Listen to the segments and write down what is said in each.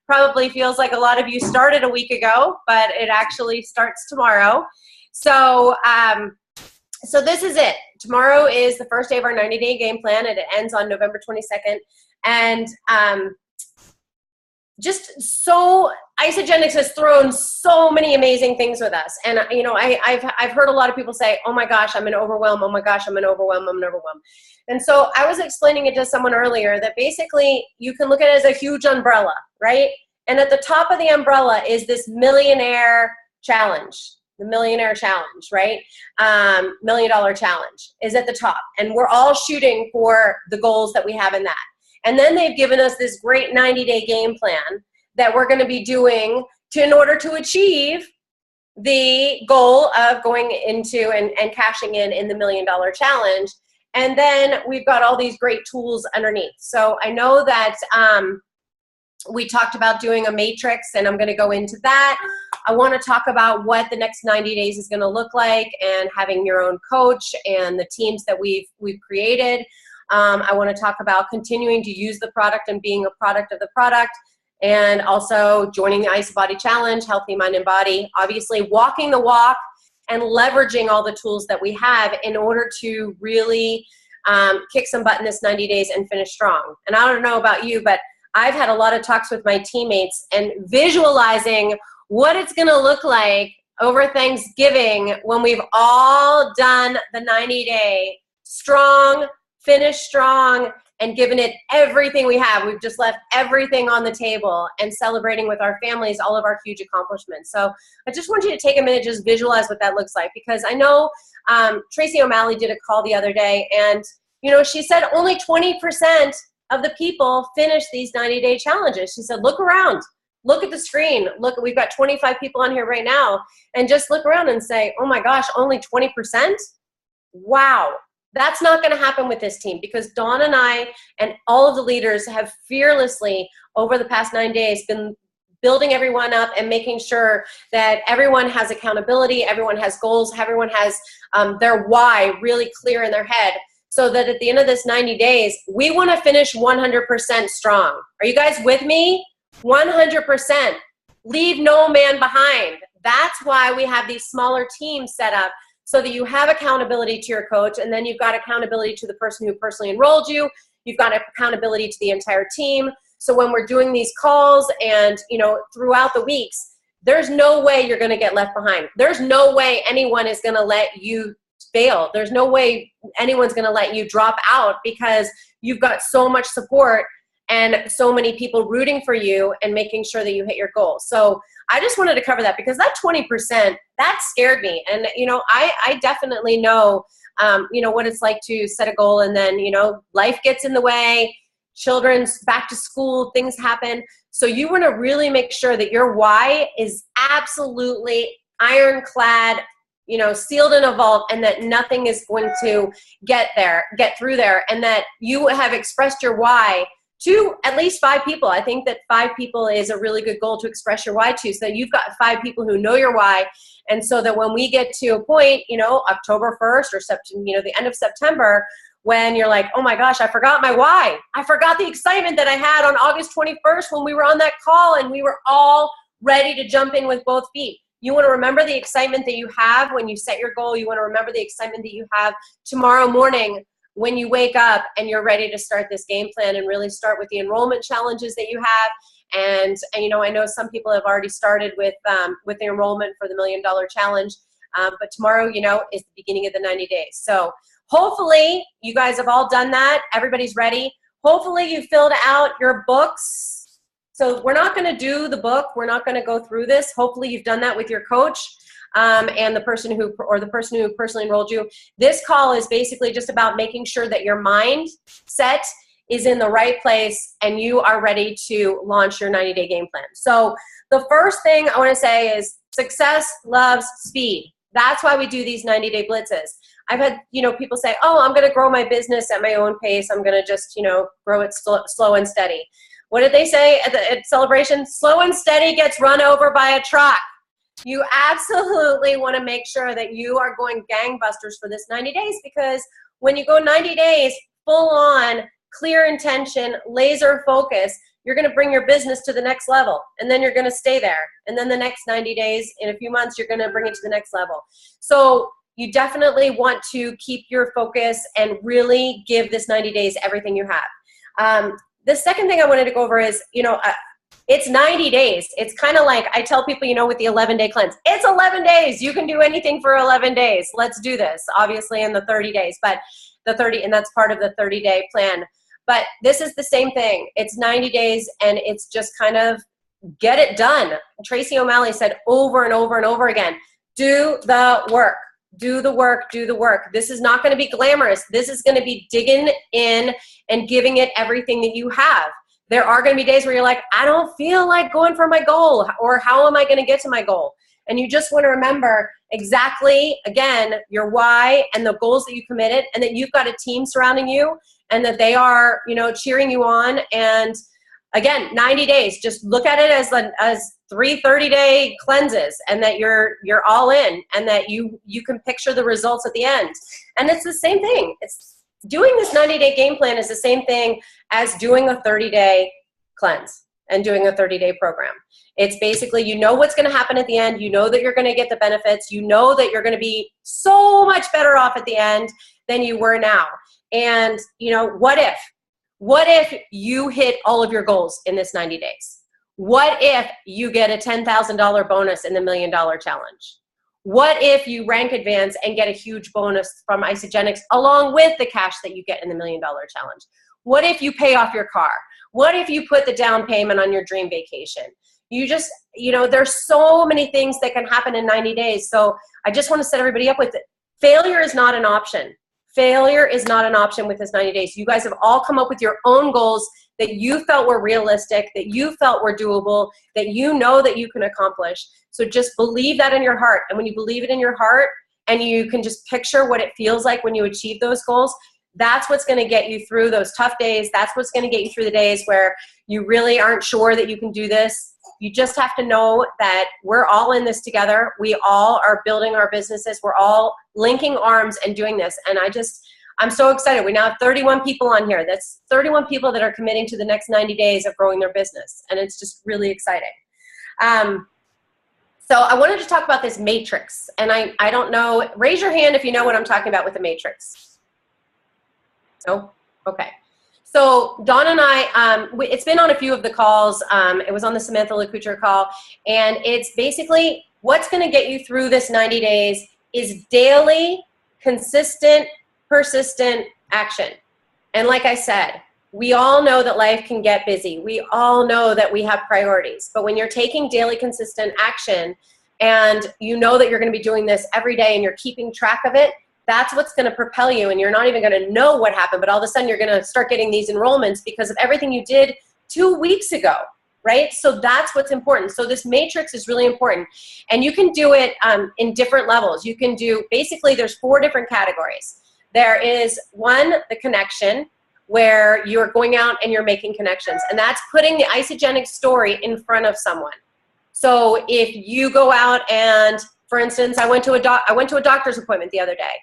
Probably feels like a lot of you started a week ago, but it actually starts tomorrow. So, so this is it. Tomorrow is the first day of our 90-day game plan, and it ends on November 22nd. And just so Isagenix has thrown so many amazing things with us. And, you know, I've heard a lot of people say, oh my gosh, I'm an overwhelm. Oh my gosh, I'm an overwhelm. I'm an overwhelm. And so I was explaining it to someone earlier that basically you can look at it as a huge umbrella, right? And at the top of the umbrella is this millionaire challenge. The millionaire challenge, right? $1 million challenge is at the top. And we're all shooting for the goals that we have in that. And then they've given us this great 90-day game plan that we're going to be doing in order to achieve the goal of going into and cashing in the $1 million challenge. And then we've got all these great tools underneath. So I know that we talked about doing a matrix, and I'm going to go into that. I want to talk about what the next 90 days is going to look like, and having your own coach and the teams that we've created. I want to talk about continuing to use the product and being a product of the product, and also joining the Ice Body Challenge, Healthy Mind and Body, obviously walking the walk and leveraging all the tools that we have in order to really kick some butt in this 90 days and finish strong. And I don't know about you, but I've had a lot of talks with my teammates and visualizing what it's going to look like over Thanksgiving when we've all done the 90-day strong, finish strong, and given it everything we have. We've just left everything on the table and celebrating with our families all of our huge accomplishments. So I just want you to take a minute, just visualize what that looks like, because I know Tracy O'Malley did a call the other day, and you know, she said only 20% of the people finish these 90-day challenges. She said, look around, look at the screen, look, we've got 25 people on here right now, and just look around and say, oh my gosh, only 20%? Wow. That's not going to happen with this team, because Dawn and I and all of the leaders have fearlessly over the past 9 days been building everyone up and making sure that everyone has accountability, everyone has goals, everyone has their why really clear in their head, so that at the end of this 90 days, we want to finish 100% strong. Are you guys with me? 100%. Leave no man behind. That's why we have these smaller teams set up, so that you have accountability to your coach, and then you've got accountability to the person who personally enrolled you. You've got accountability to the entire team. So when we're doing these calls and, you know, throughout the weeks, there's no way you're going to get left behind. There's no way anyone is going to let you fail. There's no way anyone's going to let you drop out, because you've got so much support and so many people rooting for you and making sure that you hit your goals. So I just wanted to cover that, because that 20%, that scared me. And, you know, I definitely know, you know, what it's like to set a goal, and then, you know, life gets in the way, children's back to school, things happen. So you want to really make sure that your why is absolutely ironclad, you know, sealed in a vault, and that nothing is going to get through there, and that you have expressed your why to at least 5 people. I think that 5 people is a really good goal to express your why to, so that you've got 5 people who know your why, and so that when we get to a point, you know, October 1st or September, you know, the end of September, when you're like, oh my gosh, I forgot my why. I forgot the excitement that I had on August 21st when we were on that call and we were all ready to jump in with both feet. You want to remember the excitement that you have when you set your goal. You want to remember the excitement that you have tomorrow morning when you wake up and you're ready to start this game plan, and really start with the enrollment challenges that you have. And you know, I know some people have already started with the enrollment for the $1 million challenge, but tomorrow, you know, is the beginning of the 90 days. So hopefully you guys have all done that. Everybody's ready. Hopefully you filled out your books. So we're not going to do the book. We're not going to go through this. Hopefully you've done that with your coach. And the person who personally enrolled you. This call is basically just about making sure that your mindset is in the right place and you are ready to launch your 90-day game plan. So the first thing I want to say is success loves speed. That's why we do these 90-day blitzes. I've had, you know, people say, oh, I'm going to grow my business at my own pace. I'm going to just, you know, grow it slow and steady. What did they say at Celebration? Slow and steady gets run over by a truck. You absolutely want to make sure that you are going gangbusters for this 90 days, because when you go 90 days full on, clear intention, laser focus, you're going to bring your business to the next level, and then you're going to stay there. And then the next 90 days, in a few months, you're going to bring it to the next level. So you definitely want to keep your focus and really give this 90 days everything you have. The second thing I wanted to go over is, it's 90 days. It's kind of like I tell people, with the 11-day cleanse, it's 11 days. You can do anything for 11 days. Let's do this, obviously in the 30 days, but and that's part of the 30-day plan. But this is the same thing. It's 90 days, and it's just kind of get it done. Tracy O'Malley said over and over and over again, do the work. Do the work, do the work. This is not going to be glamorous. This is going to be digging in and giving it everything that you have. There are going to be days where you're like, I don't feel like going for my goal, or how am I going to get to my goal? And you just want to remember exactly, again, your why and the goals that you committed, and that you've got a team surrounding you, and that they are, cheering you on. And again, 90 days, just look at it as 3 30-day cleanses, and that you're all in, and that you can picture the results at the end. And it's the same thing. It's doing this 90-day game plan is the same thing as doing a 30-day cleanse and doing a 30-day program. It's basically, what's going to happen at the end. You know that you're going to get the benefits. You know that you're going to be so much better off at the end than you were now. And, what if? What if you hit all of your goals in this 90 days? What if you get a $10,000 bonus in the $1 Million Challenge? What if you rank advance and get a huge bonus from Isagenix along with the cash that you get in the $1 Million Challenge? What if you pay off your car? What if you put the down payment on your dream vacation? You just, there's so many things that can happen in 90 days. So I just want to set everybody up with it. Failure is not an option. Failure is not an option with this 90 days. You guys have all come up with your own goals that you felt were realistic, that you felt were doable, that you know that you can accomplish. So just believe that in your heart. And when you believe it in your heart, and you can just picture what it feels like when you achieve those goals, that's what's going to get you through those tough days. That's what's going to get you through the days where you really aren't sure that you can do this. You just have to know that we're all in this together. We all are building our businesses. We're all linking arms and doing this. And I'm so excited. We now have 31 people on here. That's 31 people that are committing to the next 90 days of growing their business. And it's just really exciting. So I wanted to talk about this matrix. And I don't know, raise your hand if you know what I'm talking about with the matrix. No? Okay. So Dawn and I, it's been on a few of the calls. It was on the Samantha LaCouture call. And it's basically what's going to get you through this 90 days is daily, consistent, persistent action. And like I said, we all know that life can get busy. We all know that we have priorities. But when you're taking daily, consistent action, and you know that you're going to be doing this every day and you're keeping track of it, that's what's going to propel you, and you're not even going to know what happened, but all of a sudden you're going to start getting these enrollments because of everything you did 2 weeks ago, right? So that's what's important. So this matrix is really important, and you can do it in different levels. You can do, basically there's 4 different categories. There is one, the connection, where you're going out and you're making connections, and that's putting the Isagenix story in front of someone. So if you go out and, for instance, I went to a doctor's appointment the other day,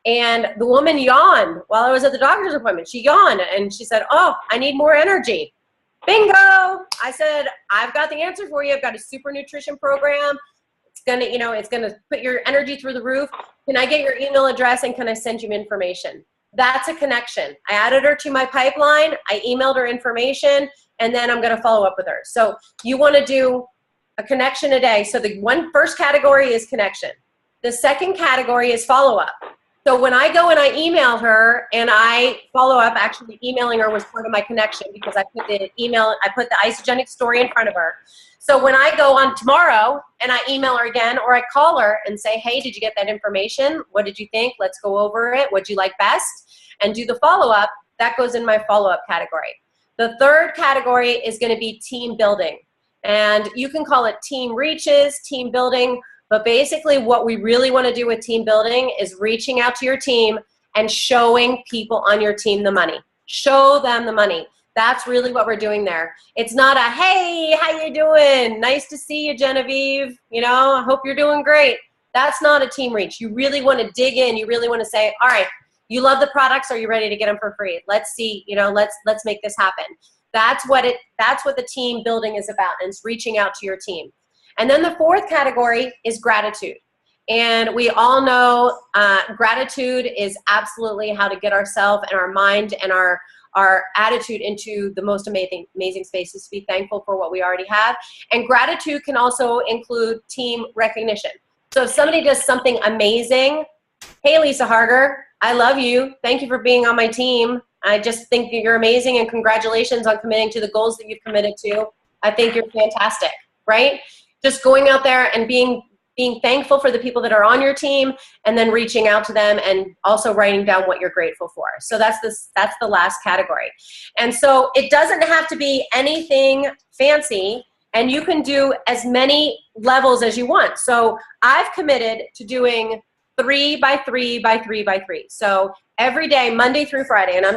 and the woman yawned while I was at the doctor's appointment. She yawned and she said, "Oh, I need more energy." Bingo! I said, "I've got the answer for you. I've got a super nutrition program. It's gonna put your energy through the roof. Can I get your email address and can I send you information?" That's a connection. I added her to my pipeline. I emailed her information, and then I'm gonna follow up with her. So you want to do a connection a day. So the first category is connection. The second category is follow-up. So when I go and I email her and I follow up, actually emailing her was part of my connection because I put the Isagenix story in front of her. So when I go on tomorrow and I email her again, or I call her and say, "Hey, did you get that information? What did you think? Let's go over it. What'd you like best?" And do the follow-up, that goes in my follow-up category. The third category is going to be team building. And you can call it team reaches, team building, but basically what we really want to do with team building is reaching out to your team and showing people on your team the money. Show them the money. That's really what we're doing there. It's not a, "Hey, how you doing? Nice to see you, Genevieve. I hope you're doing great." That's not a team reach. You really want to dig in. You really want to say, "All right, you love the products. Are you ready to get them for free? Let's see, let's make this happen." That's what the team building is about, and it's reaching out to your team. And then the fourth category is gratitude. And we all know gratitude is absolutely how to get ourselves and our mind and our attitude into the most amazing spaces, to be thankful for what we already have. And gratitude can also include team recognition. So if somebody does something amazing, hey, Lisa Harger, I love you. Thank you for being on my team. I just think that you're amazing, and congratulations on committing to the goals that you've committed to. I think you're fantastic, right? Just going out there and being thankful for the people that are on your team, and then reaching out to them and also writing down what you're grateful for. So that's the last category. And so it doesn't have to be anything fancy, and you can do as many levels as you want. So I've committed to doing 3 by 3 by 3 by 3. So every day, Monday through Friday, and I'm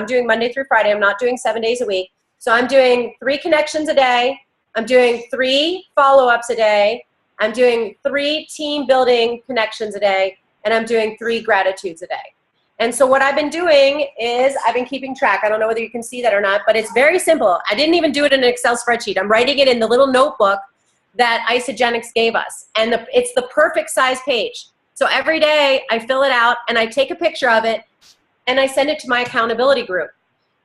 doing Monday through Friday. I'm not doing 7 days a week. So I'm doing 3 connections a day. I'm doing 3 follow-ups a day. I'm doing 3 team building connections a day, and I'm doing 3 gratitudes a day. And so what I've been doing is I've been keeping track. I don't know whether you can see that or not, but it's very simple. I didn't even do it in an Excel spreadsheet. I'm writing it in the little notebook that Isagenix gave us, and it's the perfect size page. So every day I fill it out and I take a picture of it and I send it to my accountability group.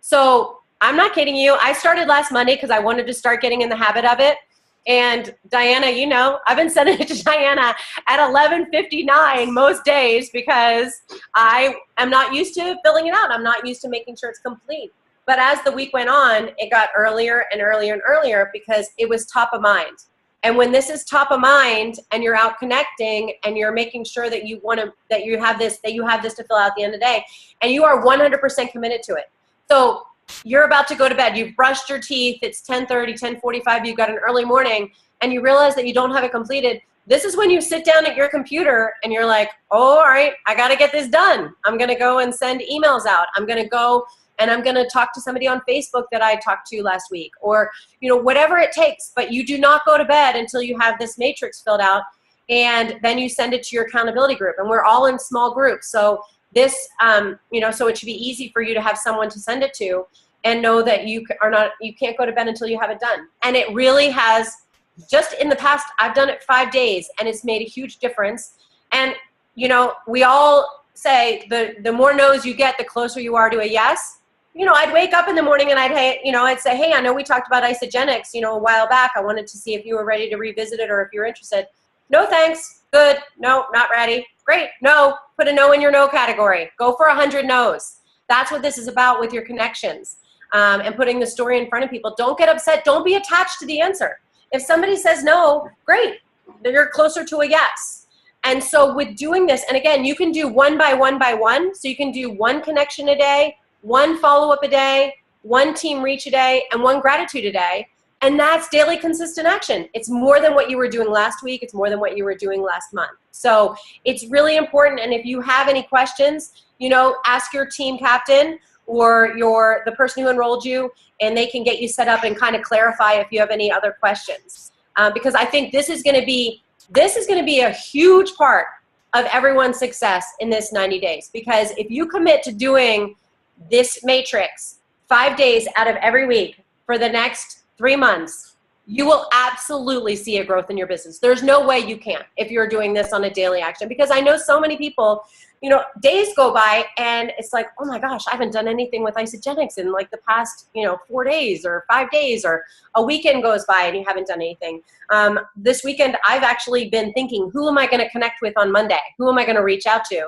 So I'm not kidding you. I started last Monday because I wanted to start getting in the habit of it. And Diana, you know, I've been sending it to Diana at 11:59 most days because I am not used to filling it out. I'm not used to making sure it's complete. But as the week went on, it got earlier and earlier and earlier because it was top of mind. And when this is top of mind and you're out connecting and you're making sure that you have this to fill out at the end of the day, and you are 100% committed to it. So you're about to go to bed, you've brushed your teeth, it's 10:30, 10:45, you've got an early morning, and you realize that you don't have it completed. This is when you sit down at your computer and you're like, oh, all right, I got to get this done. I'm going to go and send emails out. I'm going to go and I'm going to talk to somebody on Facebook that I talked to last week, or, you know, whatever it takes. But you do not go to bed until you have this matrix filled out, and then you send it to your accountability group. And we're all in small groups. So this, you know, so it should be easy for you to have someone to send it to and know that you can't go to bed until you have it done. And it really has, just in the past, I've done it 5 days and it's made a huge difference. And, you know, we all say the more no's you get, the closer you are to a yes. You know, I'd wake up in the morning and I'd say, hey, I know we talked about Isagenix, you know, a while back. I wanted to see if you were ready to revisit it or if you're interested. No, thanks. Good. No, not ready. Great. No. Put a no in your no category. Go for 100 no's. That's what this is about with your connections, and putting the story in front of people. Don't get upset. Don't be attached to the answer. If somebody says no, great. You're closer to a yes. And so with doing this, and again, you can do 1 by 1 by 1. So you can do 1 connection a day, 1 follow-up a day, 1 team reach a day, and 1 gratitude a day. And that's daily consistent action. It's more than what you were doing last week. It's more than what you were doing last month. So it's really important. And if you have any questions, you know, ask your team captain or the person who enrolled you, and they can get you set up and kind of clarify if you have any other questions. Because I think this is going to be a huge part of everyone's success in this 90 days. Because if you commit to doing this matrix 5 days out of every week for the next 3 months, you will absolutely see a growth in your business. There's no way you can't if you're doing this on a daily action. Because I know so many people, you know, days go by and it's like, oh my gosh, I haven't done anything with Isagenix in like the past, you know, 4 days or 5 days, or a weekend goes by and you haven't done anything. This weekend, I've actually been thinking, who am I going to connect with on Monday? Who am I going to reach out to?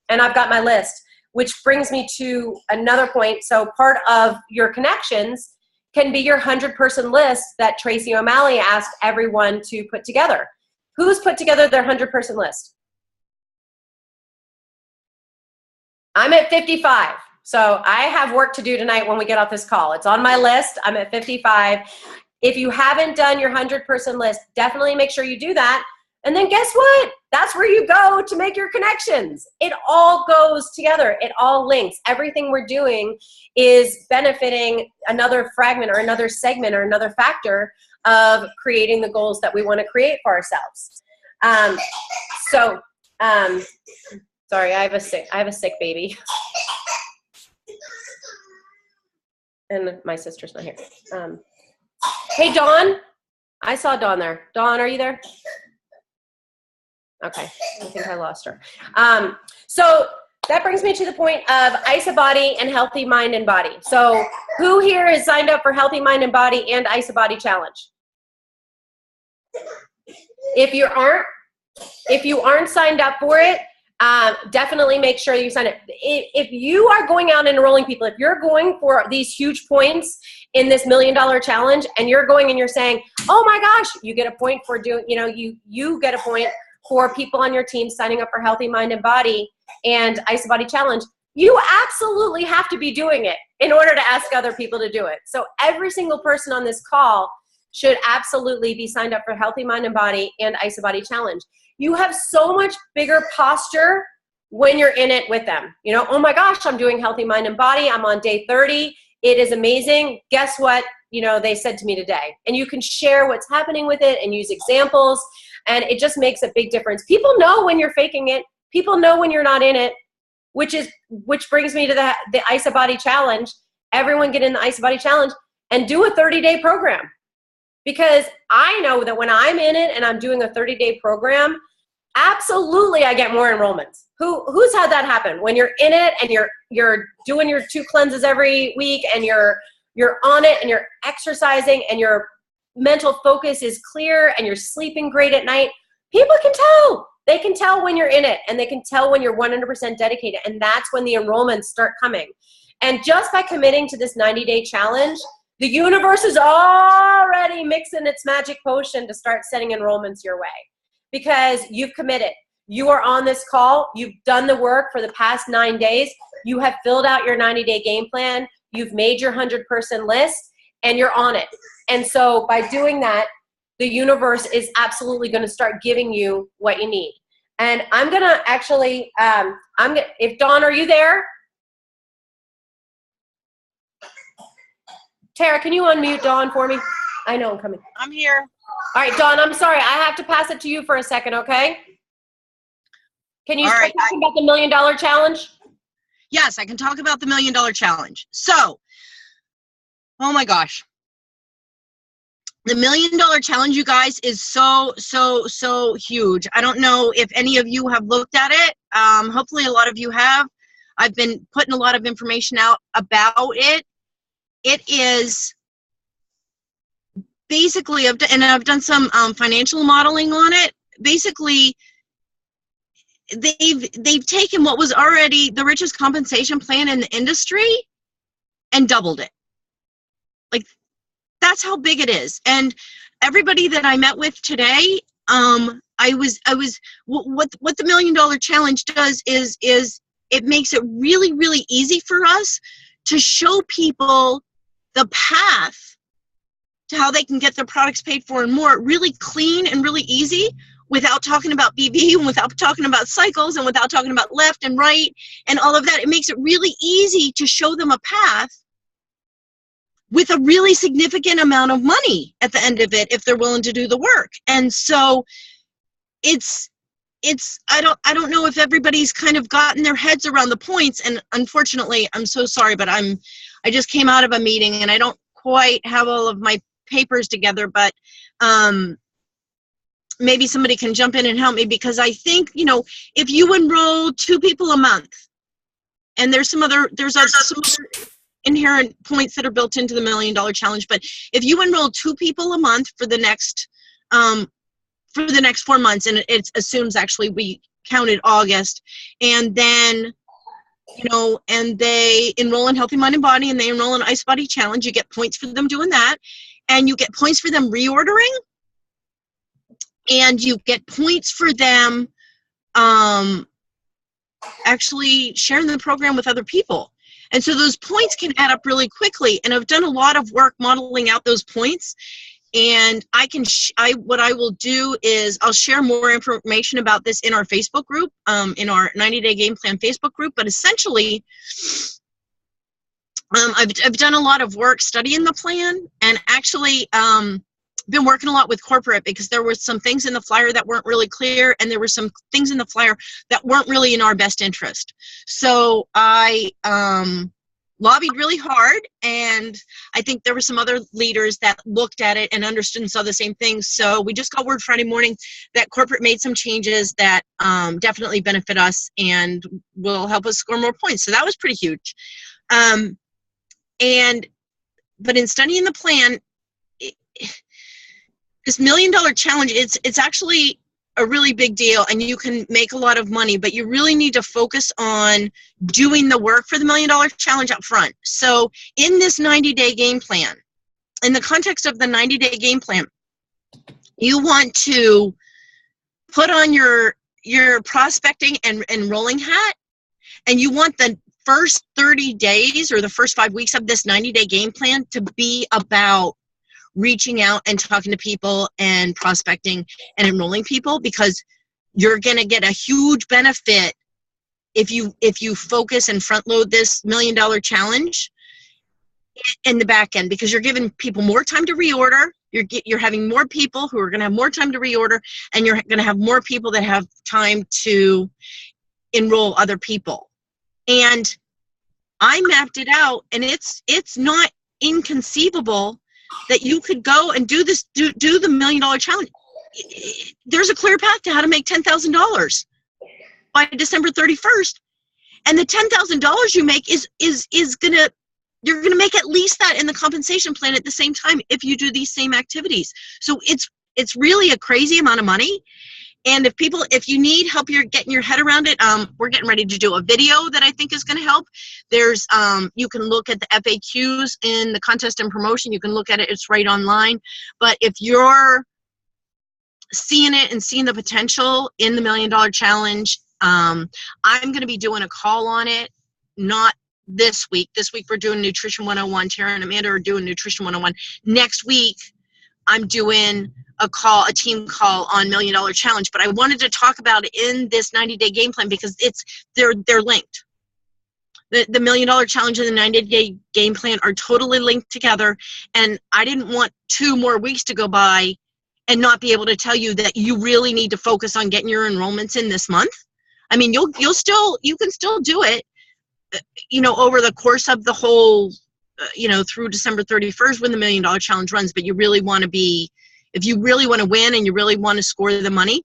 And I've got my list, which brings me to another point. So part of your connections can be your 100-person list that Tracy O'Malley asked everyone to put together. Who's put together their 100-person list? I'm at 55. So I have work to do tonight when we get off this call. It's on my list. I'm at 55. If you haven't done your 100-person list, definitely make sure you do that. And then guess what? That's where you go to make your connections. It all goes together. It all links. Everything we're doing is benefiting another fragment or another segment or another factor of creating the goals that we want to create for ourselves. Sorry, I have a sick baby. And my sister's not here. Hey, Dawn. I saw Dawn there. Dawn, are you there? Okay, I think I lost her. So that brings me to the point of IsaBody and Healthy Mind and Body. So who here is signed up for Healthy Mind and Body and IsaBody Challenge? If you aren't signed up for it, definitely make sure you sign up. If you are going out and enrolling people, if you're going for these huge points in this $1 million challenge, and you're going and you're saying, oh my gosh, you get a point for doing, you get a point for people on your team signing up for Healthy Mind and Body and IsaBody Challenge. You absolutely have to be doing it in order to ask other people to do it. So every single person on this call should absolutely be signed up for Healthy Mind and Body and IsaBody Challenge. You have so much bigger posture when you're in it with them. Oh my gosh, I'm doing Healthy Mind and Body. I'm on day 30. It is amazing. Guess what? They said to me today. And you can share what's happening with it and use examples. And it just makes a big difference. People know when you're faking it. People know when you're not in it, which brings me to the IsaBody Challenge. Everyone get in the IsaBody Challenge and do a 30-day program. Because I know that when I'm in it and I'm doing a 30-day program, absolutely I get more enrollments. Who's had that happen? When you're in it and you're doing your 2 cleanses every week and you're on it and you're exercising and your mental focus is clear and you're sleeping great at night, people can tell. They can tell when you're in it and they can tell when you're 100% dedicated, and that's when the enrollments start coming. And just by committing to this 90-day challenge, the universe is already mixing its magic potion to start sending enrollments your way because you've committed. You are on this call. You've done the work for the past 9 days. You have filled out your 90-day game plan. You've made your 100-person list, and you're on it. And so by doing that, the universe is absolutely going to start giving you what you need. And I'm going to actually, if Dawn, are you there? Tara, can you unmute Dawn for me? I know I'm coming. I'm here. All right, Dawn, I'm sorry. I have to pass it to you for a second, okay? Can you start talking about the $1 million challenge? Yes, I can talk about the $1 million challenge. So, oh my gosh. The $1 million challenge, you guys, is so huge. I don't know if any of you have looked at it. Hopefully a lot of you have. I've been putting a lot of information out about it. It is basically, I've done some financial modeling on it. Basically, they've taken what was already the richest compensation plan in the industry and doubled it. Like, that's how big it is. And everybody that I met with today, what the $1 million challenge does is it makes it really, really easy for us to show people the path to how they can get their products paid for and more really clean and really easy without talking about BB and without talking about cycles and without talking about left and right and all of that. It makes it really easy to show them a path with a really significant amount of money at the end of it if they're willing to do the work. And so I don't know if everybody's kind of gotten their heads around the points, and unfortunately, I'm so sorry, but I just came out of a meeting and I don't quite have all of my papers together, but maybe somebody can jump in and help me, because I think, if you enroll 2 people a month, and there's some other inherent points that are built into the $1 million challenge, but if you enroll 2 people a month for the next 4 months, and it assumes actually we counted August, and then and they enroll in Healthy Mind and Body and they enroll in IsaBody Challenge, you get points for them doing that, and you get points for them reordering, and you get points for them actually sharing the program with other people. And so those points can add up really quickly. And I've done a lot of work modeling out those points. And what I will do is I'll share more information about this in our Facebook group, in our 90-day game plan Facebook group. But essentially, I've done a lot of work studying the plan, and actually been working a lot with corporate, because there were some things in the flyer that weren't really clear, and there were some things in the flyer that weren't really in our best interest. So I lobbied really hard, and I think there were some other leaders that looked at it and understood and saw the same thing. So we just got word Friday morning that corporate made some changes that definitely benefit us and will help us score more points. So that was pretty huge. But in studying the plan, this $1 million challenge, it's actually a really big deal, and you can make a lot of money, but you really need to focus on doing the work for the $1 million challenge up front. So in this 90-day game plan, in the context of the 90-day game plan, you want to put on your prospecting and enrolling hat, and you want the first 30 days or the first 5 weeks of this 90-day game plan to be about reaching out and talking to people and prospecting and enrolling people, because you're going to get a huge benefit if you focus and front load this $1 million challenge in the back end, because you're giving people more time to reorder. You're having more people who are going to have more time to reorder, and you're going to have more people that have time to enroll other people. And I mapped it out, and it's not inconceivable that you could go and do this, do the $1 million challenge. There's a clear path to how to make $10,000 by December 31st. And the $10,000 you make you're gonna make at least that in the compensation plan at the same time if you do these same activities. So it's really a crazy amount of money. And if you need help, you're getting your head around it, we're getting ready to do a video that I think is going to help. There's, you can look at the FAQs in the contest and promotion. You can look at it. It's right online. But if you're seeing it and seeing the potential in the $1 million challenge, I'm going to be doing a call on it, not this week. This week we're doing Nutrition 101. Tara and Amanda are doing Nutrition 101. Next week, I'm doing a team call on $1 million challenge, but I wanted to talk about it in this 90-day game plan because they're linked. The $1 million challenge and the 90-day game plan are totally linked together, and I didn't want 2 more weeks to go by and not be able to tell you that you really need to focus on getting your enrollments in this month. I mean, you can still do it, over the course of the whole, through December 31st when the $1 million challenge runs, but you really want to be, if you really want to win and you really want to score the money.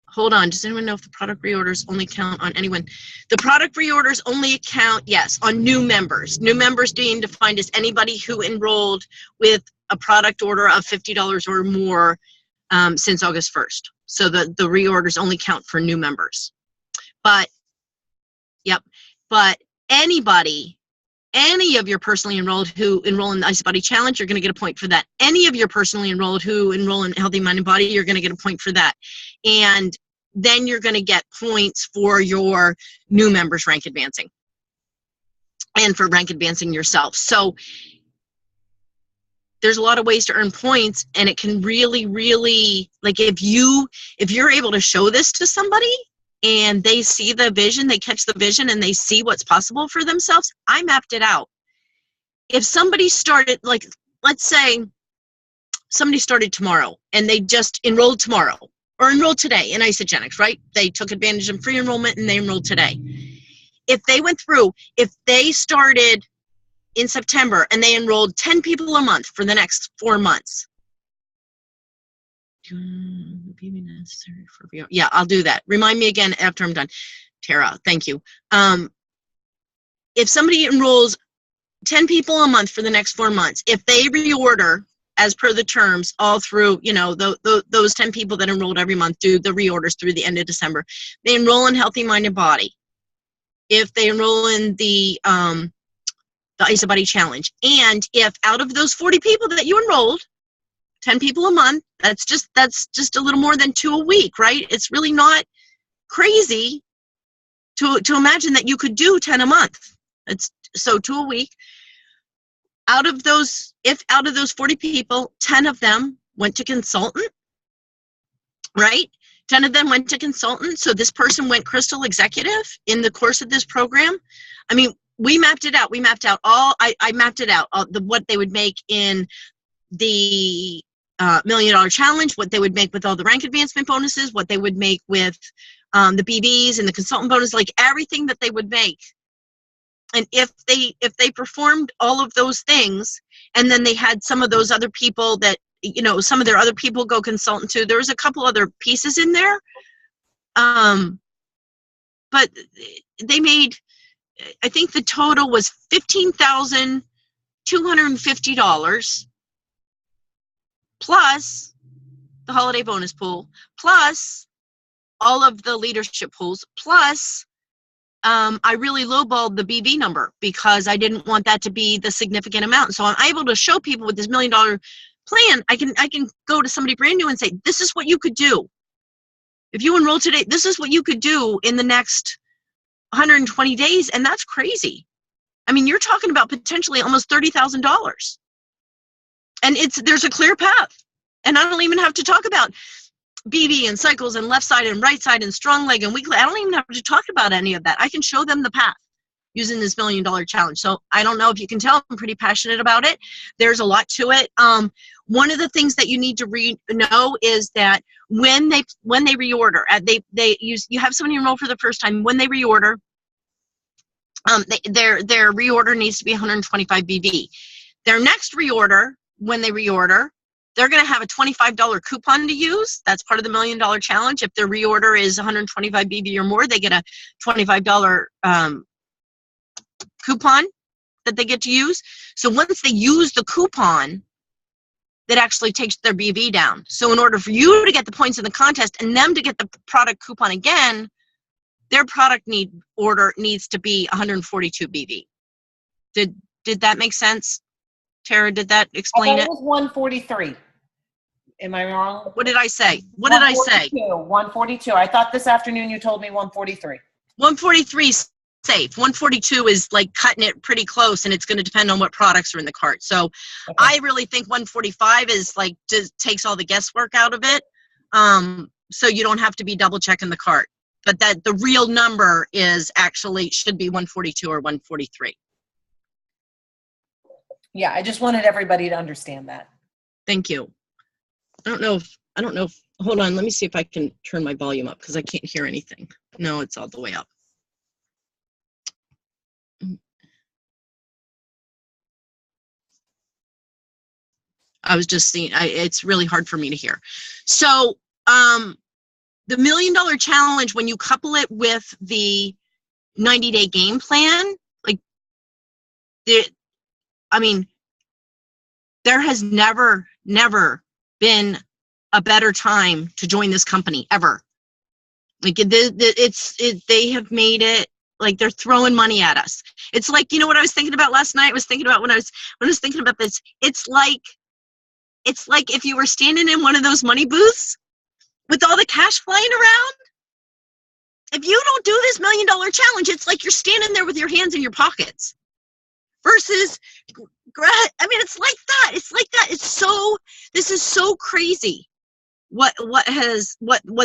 Hold on, does anyone know if the product reorders only count on anyone? The product reorders only count, yes, on new members. New members being defined as anybody who enrolled with a product order of $50 or more since August 1st. So the reorders only count for new members. But any of your personally enrolled who enroll in the Ice Body Challenge, you're going to get a point for that. Any of your personally enrolled who enroll in Healthy Mind and Body, you're going to get a point for that. And then you're going to get points for your new members rank advancing and for rank advancing yourself. So there's a lot of ways to earn points, and it can really, really, like if you're able to show this to somebody and they see the vision, they catch the vision, and they see what's possible for themselves. I mapped it out. If somebody started, like, let's say somebody started tomorrow and they just enrolled tomorrow or enrolled today in Isogenics, right? They took advantage of free enrollment and they enrolled today. If they started in September and they enrolled 10 people a month for the next 4 months, yeah, I'll do that. Remind me again after I'm done. Tara, thank you. If somebody enrolls 10 people a month for the next 4 months, if they reorder as per the terms all through, those 10 people that enrolled every month do the reorders through the end of December, they enroll in Healthy Mind and Body. If they enroll in the Ice Body Challenge, and if out of those 40 people that you enrolled, 10 people a month, that's just a little more than 2 a week, right? It's really not crazy to imagine that you could do 10 a month. So 2 a week. If out of those 40 people, 10 of them went to consultant, right? 10 of them went to consultant. So this person went Crystal Executive in the course of this program. I mean, we mapped it out. I mapped it out, what they would make in the $1 million challenge, what they would make with all the rank advancement bonuses, what they would make with the BBs and the consultant bonus, like everything that they would make And if they performed all of those things, and then they had some of those other people that, you know, some of their other people go consultant to, there was a couple other pieces in there. But they made, I think the total was $15,250 plus the holiday bonus pool, plus all of the leadership pools, plus I really lowballed the BV number because I didn't want that to be the significant amount. So I'm able to show people with this $1 million plan, I can go to somebody brand new and say, this is what you could do. If you enroll today, this is what you could do in the next 120 days. And that's crazy. I mean, you're talking about potentially almost $30,000. And there's a clear path. And I don't even have to talk about BV and cycles and left side and right side and strong leg and weak leg. I don't even have to talk about any of that. I can show them the path using this $1 million challenge. So I don't know if you can tell, I'm pretty passionate about it. There's a lot to it. One of the things that you need to know is that when they reorder, you have somebody enroll for the first time. When they reorder, their reorder needs to be 125 BV. Their next reorder, when they reorder, they're going to have a $25 coupon to use. That's part of the $1 million challenge. If their reorder is 125 BV or more, they get a $25 coupon that they get to use. So once they use the coupon, that actually takes their BV down. So in order for you to get the points in the contest and them to get the product coupon again, their product order needs to be 142 BV. Did that make sense? Tara, did that explain it? It was 143. Am I wrong? What did I say? What did I say? 142. I thought this afternoon you told me 143. 143 is safe. 142 is like cutting it pretty close, and it's going to depend on what products are in the cart. So okay. I really think 145 is like just takes all the guesswork out of it. So you don't have to be double checking the cart. But that the real number is actually should be 142 or 143. Yeah, I just wanted everybody to understand that. Thank you. I don't know if, hold on, let me see if I can turn my volume up because I can't hear anything. No, it's all the way up. I was just seeing, it's really hard for me to hear. So the $1 million challenge, when you couple it with the 90-day game plan, like, there has never been a better time to join this company ever. Like they have made it like they're throwing money at us. It's like, you know what I was thinking about last night? I was thinking about when I was thinking about this. It's like if you were standing in one of those money booths with all the cash flying around. If you don't do this $1 million challenge, it's like you're standing there with your hands in your pockets. Versus, I mean, it's like that. It's like that. This is so crazy what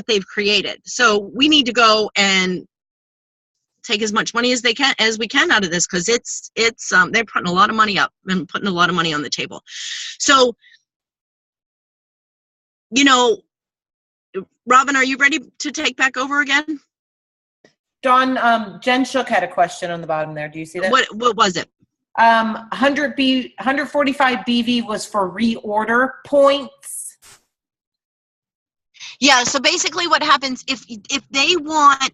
they've created. So we need to go and take as much money as we can out of this, because they're putting a lot of money up and putting a lot of money on the table. So, you know, Robin, are you ready to take back over again? Dawn, Jen Shook had a question on the bottom there. Do you see that? What was it? 145 BV was for reorder points. Yeah. So basically, what happens if they want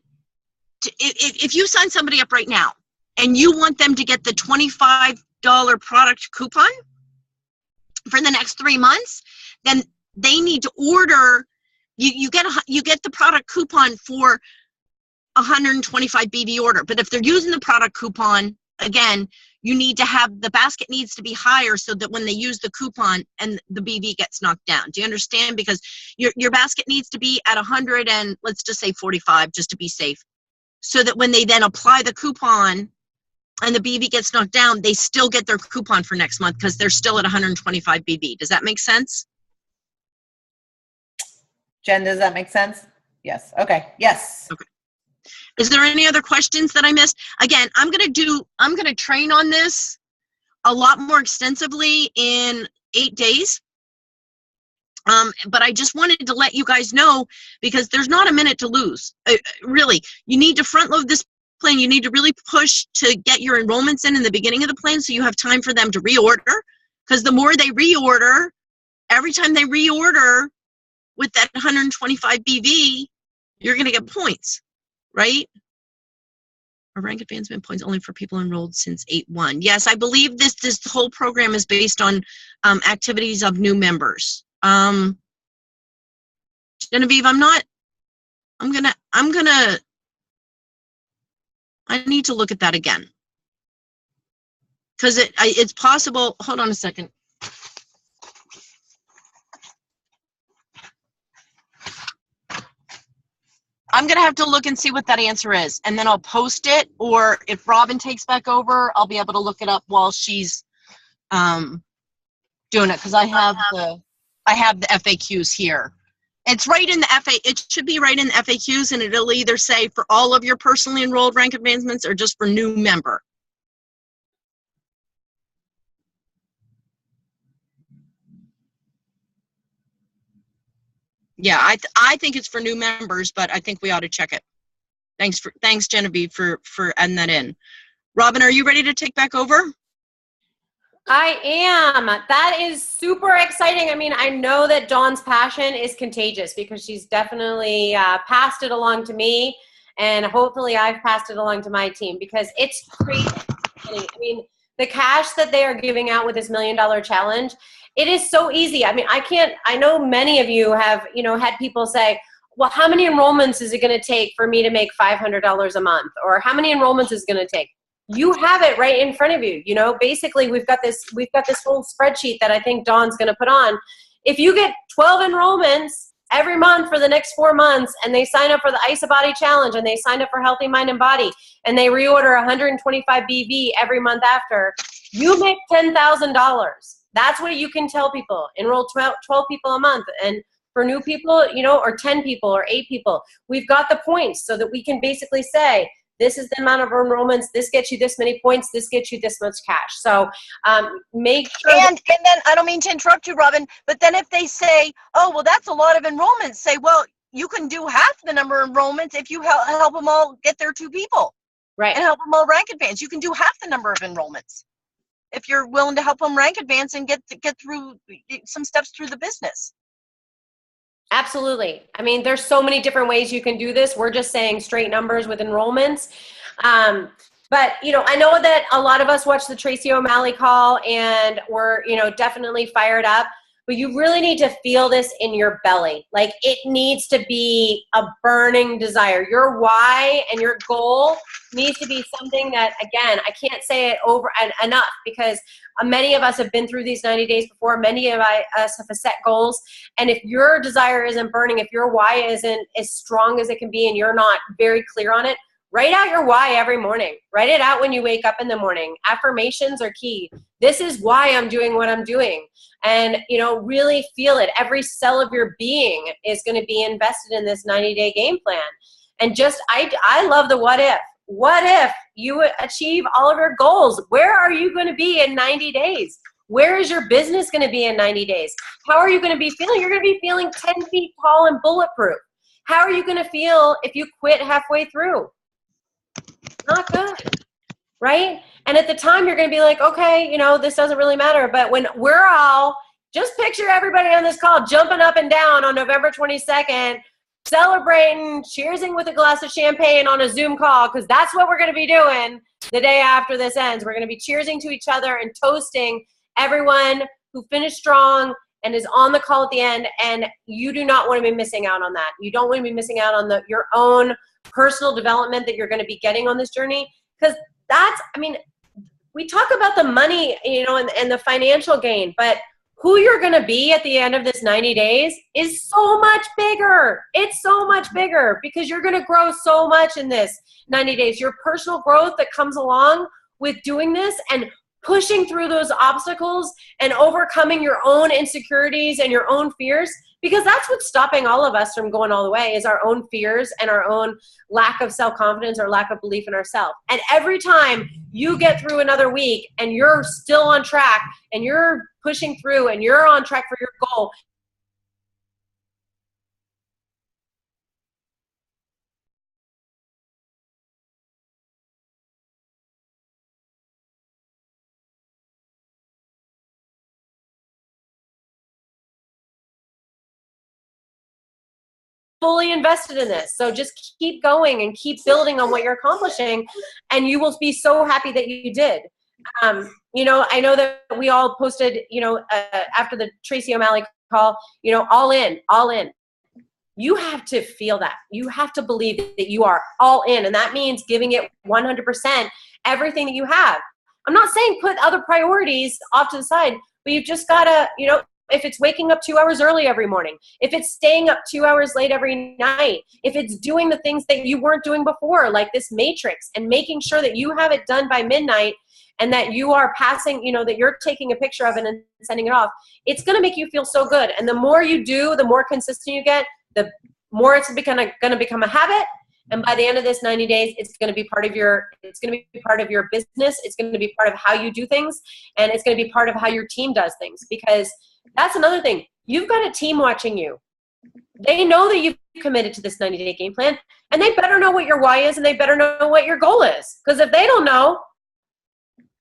to, if you sign somebody up right now and you want them to get the $25 product coupon for the next 3 months, then they need to order. You get the product coupon for 125 BV order. But if they're using the product coupon, again, you need to have, the basket needs to be higher so that when they use the coupon and the BV gets knocked down. Do you understand? Because your basket needs to be at 100 and let's just say 45 just to be safe. So that when they then apply the coupon and the BV gets knocked down, they still get their coupon for next month because they're still at 125 BV. Does that make sense? Jen, does that make sense? Yes. Okay. Yes. Okay. Is there any other questions that I missed? Again, I'm going to train on this a lot more extensively in 8 days. But I just wanted to let you guys know, because there's not a minute to lose. Really, you need to front load this plan. You need to really push to get your enrollments in the beginning of the plan so you have time for them to reorder. Because the more they reorder, every time they reorder with that 125 BV, you're going to get points, right? Or rank advancement points only for people enrolled since 8/1. Yes, I believe this whole program is based on activities of new members. Genevieve, I need to look at that again. Because it's possible, hold on a second. I'm going to have to look and see what that answer is, and then I'll post it, or if Robin takes back over, I'll be able to look it up while she's doing it, because I have the FAQs here. It's right in the it should be right in the FAQs, and it'll either say for all of your personally enrolled rank advancements or just for new member. Yeah, I think it's for new members, but I think we ought to check it. Thanks Genevieve for adding that in. Robin, are you ready to take back over? I am. That is super exciting. I mean, I know that Dawn's passion is contagious because she's definitely passed it along to me, and hopefully I've passed it along to my team, because it's crazy. I mean, the cash that they are giving out with this $1 Million Challenge, it is so easy. I mean, I know many of you have, had people say, well, how many enrollments is it going to take for me to make $500 a month? Or how many enrollments is it going to take? You have it right in front of you. Basically we've got this whole spreadsheet that I think Dawn's going to put on. If you get 12 enrollments every month for the next 4 months, and they sign up for the IsaBody Challenge, and they sign up for Healthy Mind and Body, and they reorder 125 BV every month after, you make $10,000. That's what you can tell people. Enroll 12 people a month. And for new people, or 10 people or 8 people, we've got the points so that we can basically say, this is the amount of enrollments, this gets you this many points, this gets you this much cash. So make sure. And then, I don't mean to interrupt you, Robin, but then if they say, oh, well, that's a lot of enrollments, say, well, you can do half the number of enrollments if you help them all get their 2 people. Right. And help them all rank advance. You can do half the number of enrollments if you're willing to help them rank advance and get through some steps through the business. Absolutely. I mean, there's so many different ways you can do this. We're just saying straight numbers with enrollments. But, I know that a lot of us watch the Tracy O'Malley call, and we're, definitely fired up. But you really need to feel this in your belly. Like, it needs to be a burning desire. Your why and your goal needs to be something that, again, I can't say it over and enough, because many of us have been through these 90 days before. Many of us have set goals. And if your desire isn't burning, if your why isn't as strong as it can be, and you're not very clear on it, write out your why every morning. Write it out when you wake up in the morning. Affirmations are key. This is why I'm doing what I'm doing. And, really feel it. Every cell of your being is going to be invested in this 90-day game plan. And I love the what if. What if you achieve all of your goals? Where are you going to be in 90 days? Where is your business going to be in 90 days? How are you going to be feeling? You're going to be feeling 10 feet tall and bulletproof. How are you going to feel if you quit halfway through? Not good, right? And at the time, you're going to be like, okay, this doesn't really matter. But when we're all, just picture everybody on this call jumping up and down on November 22nd, celebrating, cheersing with a glass of champagne on a Zoom call, because that's what we're going to be doing the day after this ends. We're going to be cheersing to each other and toasting everyone who finished strong and is on the call at the end. And you do not want to be missing out on that. You don't want to be missing out on your own personal development that you're going to be getting on this journey, because we talk about the money, and the financial gain, but who you're going to be at the end of this 90 days is so much bigger. It's so much bigger, because you're going to grow so much in this 90 days. Your personal growth that comes along with doing this and pushing through those obstacles and overcoming your own insecurities and your own fears, because that's what's stopping all of us from going all the way, is our own fears and our own lack of self-confidence or lack of belief in ourselves. And every time you get through another week and you're still on track and you're pushing through and you're on track for your goal, fully invested in this. So just keep going and keep building on what you're accomplishing, and you will be so happy that you did. You know, I know that we all posted, you know, after the Tracy O'Malley call, you know, all in, all in. You have to feel that. You have to believe that you are all in. And that means giving it 100%, everything that you have. I'm not saying put other priorities off to the side, but you've just got to, you know, if it's waking up 2 hours early every morning, if it's staying up 2 hours late every night, if it's doing the things that you weren't doing before, like this matrix, and making sure that you have it done by midnight, and that you are passing, you know, that you're taking a picture of it and sending it off, it's going to make you feel so good. And the more you do, the more consistent you get, the more it's going to become a habit. And by the end of this 90 days, it's going to be part of your business. It's going to be part of how you do things. And it's going to be part of how your team does things, because that's another thing. You've got a team watching you. They know that you've committed to this 90-day game plan, and they better know what your why is, and they better know what your goal is. Because if they don't know,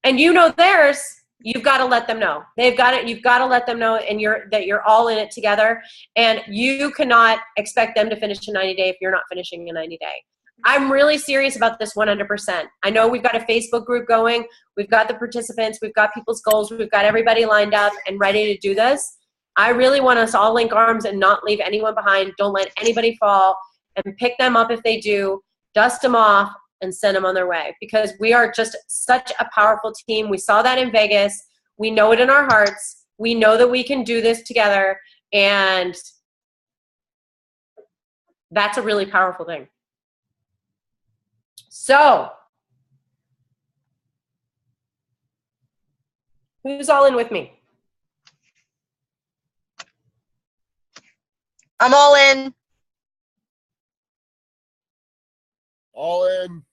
and you know theirs, you've got to let them know. You've got to let them know, and that you're all in it together. And you cannot expect them to finish a 90-day if you're not finishing a 90-day. I'm really serious about this 100%. I know we've got a Facebook group going. We've got the participants. We've got people's goals. We've got everybody lined up and ready to do this. I really want us all link arms and not leave anyone behind. Don't let anybody fall, and pick them up if they do. Dust them off and send them on their way, because we are just such a powerful team. We saw that in Vegas. We know it in our hearts. We know that we can do this together, and that's a really powerful thing. So, who's all in with me? I'm all in. All in.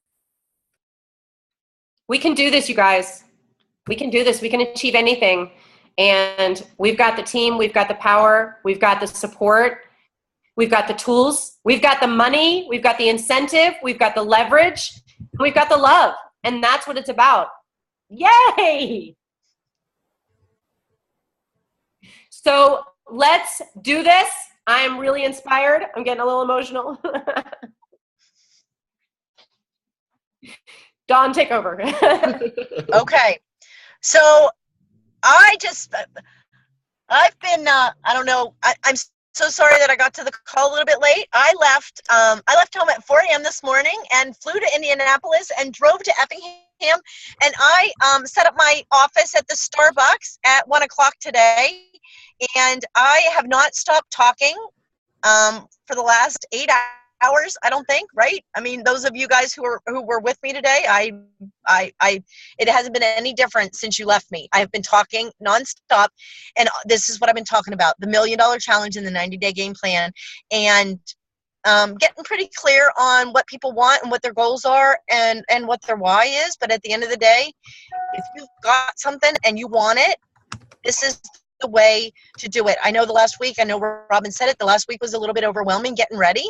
We can do this, you guys. We can do this. We can achieve anything. And we've got the team. We've got the power. We've got the support. We've got the tools. We've got the money. We've got the incentive. We've got the leverage. We've got the love. And that's what it's about. Yay! So let's do this. I'm really inspired. I'm getting a little emotional. Dawn, take over. Okay. So I've been, I don't know, I'm so sorry that I got to the call a little bit late. I left home at 4 a.m. this morning and flew to Indianapolis and drove to Effingham, and I set up my office at the Starbucks at 1 o'clock today, and I have not stopped talking for the last 8 hours, I don't think, right? I mean, those of you guys who were with me today, it hasn't been any different since you left me. I have been talking nonstop, and this is what I've been talking about: the $1 Million Challenge and the 90-day game plan, and getting pretty clear on what people want and what their goals are and what their why is. But at the end of the day, if you've got something and you want it, this is the way to do it. I know the last week, I know Robin said it, the last week was a little bit overwhelming getting ready.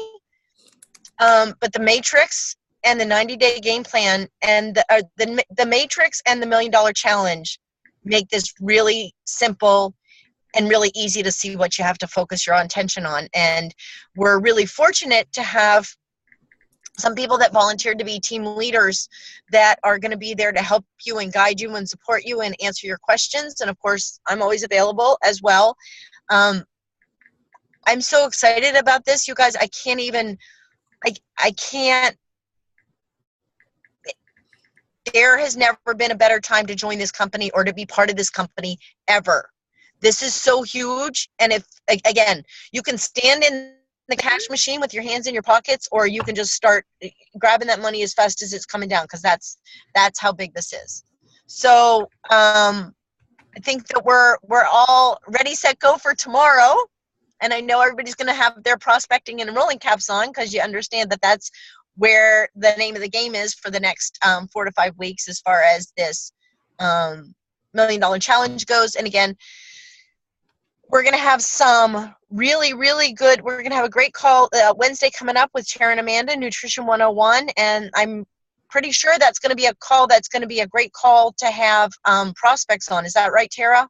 But the matrix and the 90-day game plan and the matrix and the $1 Million Challenge make this really simple and really easy to see what you have to focus your attention on. And we're really fortunate to have some people that volunteered to be team leaders that are going to be there to help you and guide you and support you and answer your questions. And of course, I'm always available as well. I'm so excited about this, you guys. I can't, there has never been a better time to join this company or to be part of this company ever. This is so huge. And if, again, you can stand in the cash machine with your hands in your pockets, or you can just start grabbing that money as fast as it's coming down, because that's how big this is. So I think that we're all ready, set, go for tomorrow. And I know everybody's going to have their prospecting and enrolling caps on, because you understand that that's where the name of the game is for the next 4 to 5 weeks as far as this $1 Million Challenge goes. And again, we're going to have some really, really good, we're going to have a great call Wednesday coming up with Sharon Amanda, Nutrition 101. And I'm pretty sure that's going to be a call that's going to be a great call to have prospects on. Is that right, Tara?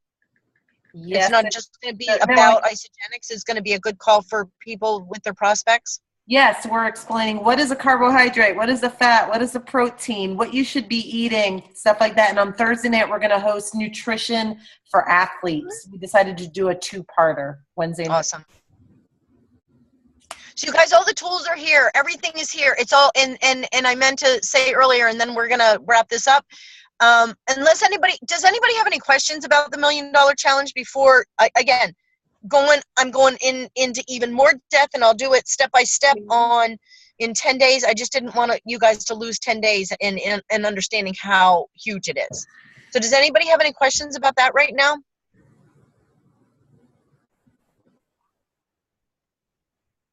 Yes, It's not just going to be no, about isogenics. It's going to be a good call for people with their prospects. Yes, we're explaining what is a carbohydrate, what is a fat, what is a protein, what you should be eating, stuff like that. And on Thursday night, we're going to host nutrition for athletes. We decided to do a two-parter Wednesday night. Awesome. So you guys, all the tools are here. Everything is here. It's all, and I meant to say earlier, and then we're going to wrap this up. Does anybody have any questions about the $1 Million Challenge before, I'm going into even more depth, and I'll do it step by step in 10 days. I just didn't want you guys to lose 10 days in understanding how huge it is. So does anybody have any questions about that right now?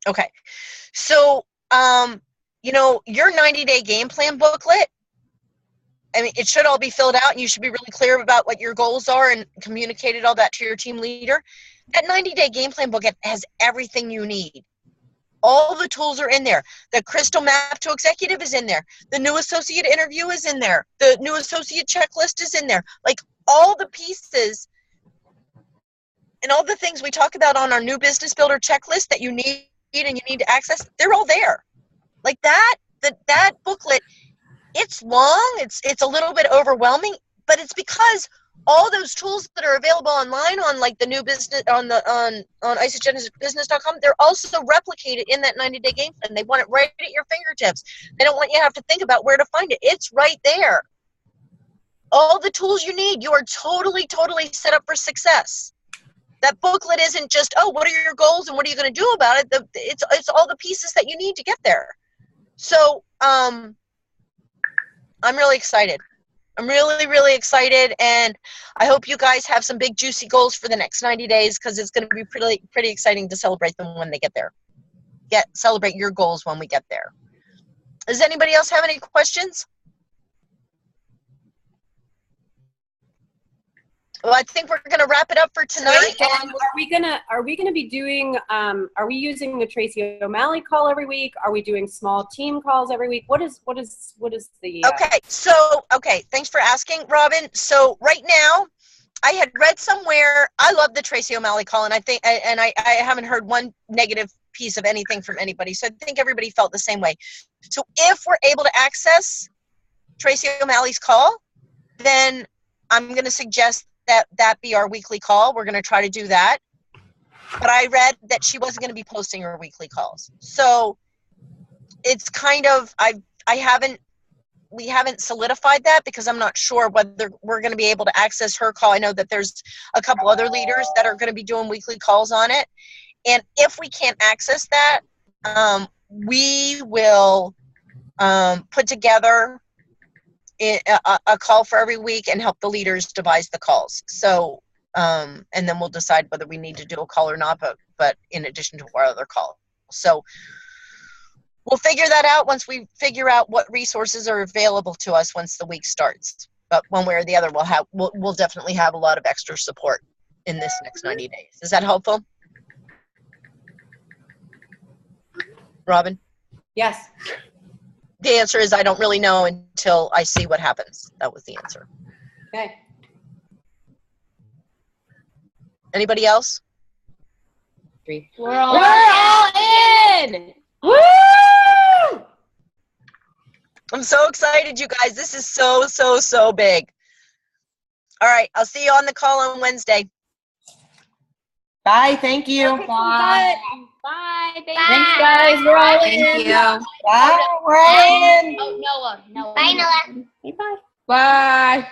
Okay. So, your 90-day game plan booklet, it should all be filled out, and you should be really clear about what your goals are and communicated all that to your team leader. That 90-day game plan book has everything you need. All the tools are in there. The Crystal Map to Executive is in there. The new associate interview is in there. The new associate checklist is in there. Like, all the pieces and all the things we talk about on our new business builder checklist that you need and you need to access, they're all there. Like that booklet, it's long, it's a little bit overwhelming, but it's because all those tools that are available online on like the new business on isagenicbusiness.com, they're also replicated in that 90-day game plan. They want it right at your fingertips. They don't want you to have to think about where to find it. It's right there. All the tools you need. You are totally set up for success. That booklet isn't just, what are your goals and what are you going to do about it? It's all the pieces that you need to get there. So I'm really excited. I'm really excited, and I hope you guys have some big juicy goals for the next 90 days, because it's going to be pretty exciting to celebrate them when they get there. Celebrate your goals when we get there. Does anybody else have any questions? Well, I think we're going to wrap it up for tonight. Are we gonna be doing? Are we using the Tracy O'Malley call every week? Are we doing small team calls every week? What is the? Okay. Thanks for asking, Robin. So right now, I had read somewhere. I love the Tracy O'Malley call, and I haven't heard one negative piece of anything from anybody. So I think everybody felt the same way. So if we're able to access Tracy O'Malley's call, then I'm going to suggest that be our weekly call. We're going to try to do that. But I read that she wasn't going to be posting her weekly calls. So it's kind of, we haven't solidified that, because I'm not sure whether we're going to be able to access her call. I know that there's a couple other leaders that are going to be doing weekly calls on it. And if we can't access that, we will put together a call for every week and help the leaders devise the calls. So, and then we'll decide whether we need to do a call or not, but in addition to our other call. So we'll figure that out once we figure out what resources are available to us once the week starts. But one way or the other, we'll definitely have a lot of extra support in this next 90 days. Is that helpful? Robin? Yes. The answer is I don't really know until I see what happens. That was the answer. Okay. Anybody else? We're all in. Woo! I'm so excited, you guys. This is so big. All right. I'll see you on the call on Wednesday. Bye. Thank you. Bye. Bye. Thanks, guys. We're all in. Thank you. Bye. We're all in. Oh, Noah. Bye, Noah. Bye. Bye.